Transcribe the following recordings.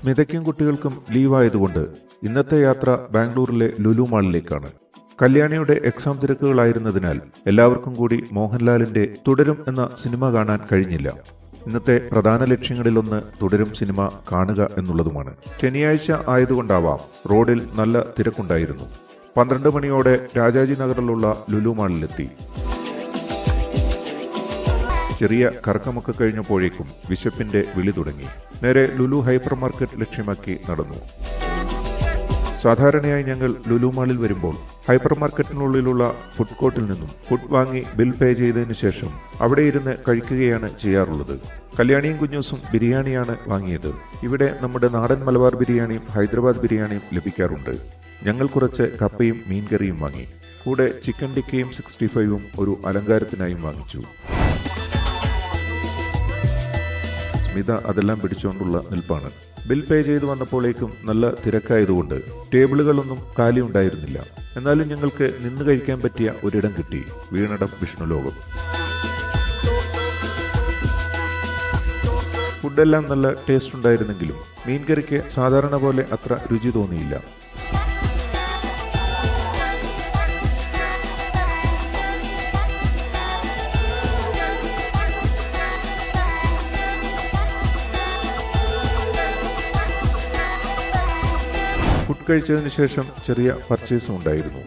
സ്മിതയ്ക്കും കുട്ടികൾക്കും ലീവായതുകൊണ്ട് ഇന്നത്തെ യാത്ര ബാംഗ്ലൂരിലെ ലുലു മാളിലേക്കാണ്. കല്യാണിയുടെ എക്സാം തിരക്കുകളായിരുന്നതിനാൽ എല്ലാവർക്കും കൂടി മോഹൻലാലിന്റെ തുടരും എന്ന സിനിമ കാണാൻ കഴിഞ്ഞില്ല. ഇന്നത്തെ പ്രധാന ലക്ഷ്യങ്ങളിലൊന്ന് തുടരും സിനിമ കാണുക എന്നുള്ളതുമാണ്. ശനിയാഴ്ച ആയതുകൊണ്ടാവാം റോഡിൽ നല്ല തിരക്കുണ്ടായിരുന്നു. 12 മണിയോടെ രാജാജി നഗറിലുള്ള ലുലു മാളിലെത്തി. ചെറിയ കറക്കമൊക്കെ കഴിഞ്ഞപ്പോഴേക്കും വിശപ്പിന്റെ വിളി തുടങ്ങി. നേരെ ലുലു ഹൈപ്പർ മാർക്കറ്റ് ലക്ഷ്യമാക്കി നടന്നു. സാധാരണയായി ഞങ്ങൾ ലുലു മാളിൽ വരുമ്പോൾ ഹൈപ്പർ മാർക്കറ്റിനുള്ളിലുള്ള ഫുഡ് കോർട്ടിൽ നിന്നും ഫുഡ് വാങ്ങി ബിൽ പേ ചെയ്തതിനു ശേഷം അവിടെ ഇരുന്ന് കഴിക്കുകയാണ് ചെയ്യാറുള്ളത്. കല്യാണിയും കുഞ്ഞൂസും ബിരിയാണിയാണ് വാങ്ങിയത്. ഇവിടെ നമ്മുടെ നാടൻ മലബാർ ബിരിയാണിയും ഹൈദരാബാദ് ബിരിയാണിയും ലഭിക്കാറുണ്ട്. ഞങ്ങൾ കുറച്ച് കപ്പയും മീൻകറിയും വാങ്ങി. കൂടെ ചിക്കൻ ടിക്കയും 65ഉം ഒരു അലങ്കാരത്തിനായും വാങ്ങിച്ചു. സ്മിത അതെല്ലാം പിടിച്ചുകൊണ്ടുള്ള നിൽപ്പാണ്. ബിൽ പേ ചെയ്തു വന്നപ്പോഴേക്കും നല്ല തിരക്കായതുകൊണ്ട് ടേബിളുകളൊന്നും കാലി ഉണ്ടായിരുന്നില്ല. എന്നാലും ഞങ്ങൾക്ക് നിന്ന് കഴിക്കാൻ പറ്റിയ ഒരിടം കിട്ടി. വീണടം വിഷ്ണുലോകം. ഫുഡെല്ലാം നല്ല ടേസ്റ്റ് ഉണ്ടായിരുന്നെങ്കിലും മീൻകറിക്ക് സാധാരണ പോലെ അത്ര രുചി തോന്നിയില്ല. ഫുഡ് കഴിച്ചതിന് ശേഷം ചെറിയ പർച്ചേസും ഉണ്ടായിരുന്നു.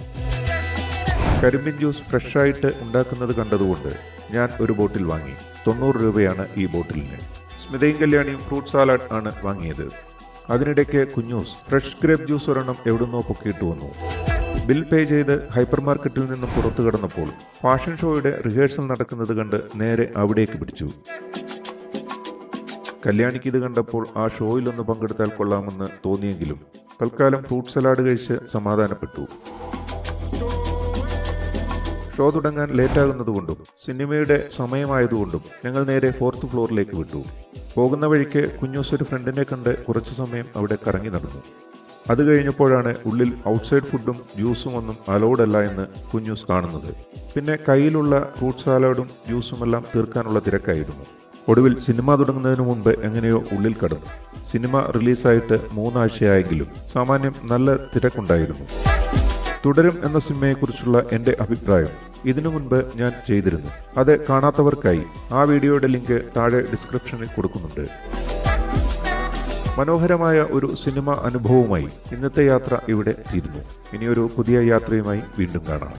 കരിമ്പിൻ ജ്യൂസ് ഫ്രഷായിട്ട് ഉണ്ടാക്കുന്നത് കണ്ടതുകൊണ്ട് ഞാൻ ഒരു ബോട്ടിൽ വാങ്ങി. 90 രൂപയാണ് ഈ ബോട്ടിലിന്. സ്മിതയും കല്യാണിയും ഫ്രൂട്ട് സാലഡ് ആണ് വാങ്ങിയത്. അതിനിടയ്ക്ക് കുഞ്ഞൂസ് ഫ്രഷ് ഗ്രേപ്പ് ജ്യൂസ് ഒരെണ്ണം എവിടുന്നോ പൊക്കിയിട്ട് വന്നു. ബിൽ പേ ചെയ്ത് ഹൈപ്പർ മാർക്കറ്റിൽ നിന്നും പുറത്തു കടന്നപ്പോൾ ഫാഷൻ ഷോയുടെ റിഹേഴ്സൽ നടക്കുന്നത് കണ്ട് നേരെ അവിടേക്ക് പിടിച്ചു. കല്യാണിക്ക് ഇത് കണ്ടപ്പോൾ ആ ഷോയിലൊന്ന് പങ്കെടുത്താൽ കൊള്ളാമെന്ന് തോന്നിയെങ്കിലും തൽക്കാലം ഫ്രൂട്ട് സലാഡ് കഴിച്ച് സമാധാനപ്പെട്ടു. ഷോ തുടങ്ങാൻ ലേറ്റാകുന്നതുകൊണ്ടും സിനിമയുടെ സമയമായതുകൊണ്ടും ഞങ്ങൾ നേരെ 4th ഫ്ലോറിലേക്ക് വിട്ടു. പോകുന്ന വഴിക്ക് കുഞ്ഞൂസ് ഒരു ഫ്രണ്ടിനെ കണ്ട് കുറച്ചു സമയം അവിടെ കറങ്ങി നടന്നു. അത് കഴിഞ്ഞപ്പോഴാണ് ഉള്ളിൽ ഔട്ട്സൈഡ് ഫുഡും ജ്യൂസും ഒന്നും അലൗഡ് അല്ല എന്ന് കുഞ്ഞൂസ് കാണുന്നത്. പിന്നെ കയ്യിലുള്ള ഫ്രൂട്ട് സാലഡും ജ്യൂസുമെല്ലാം തീർക്കാനുള്ള തിരക്കായിരുന്നു. ഒടുവിൽ സിനിമ തുടങ്ങുന്നതിന് മുൻപ് എങ്ങനെയോ ഉള്ളിൽ കടന്നു. സിനിമ റിലീസായിട്ട് 3 ആഴ്ചയായെങ്കിലും സാമാന്യം നല്ല തിരക്കുണ്ടായിരുന്നു. തുടരും എന്ന സിനിമയെക്കുറിച്ചുള്ള എൻ്റെ അഭിപ്രായം ഇതിനു മുൻപ് ഞാൻ ചെയ്തിരുന്നു. അത് കാണാത്തവർക്കായി ആ വീഡിയോയുടെ ലിങ്ക് താഴെ ഡിസ്ക്രിപ്ഷനിൽ കൊടുക്കുന്നുണ്ട്. മനോഹരമായ ഒരു സിനിമ അനുഭവവുമായി ഇന്നത്തെ യാത്ര ഇവിടെ തീരുന്നു. ഇനിയൊരു പുതിയ യാത്രയുമായി വീണ്ടും കാണാം.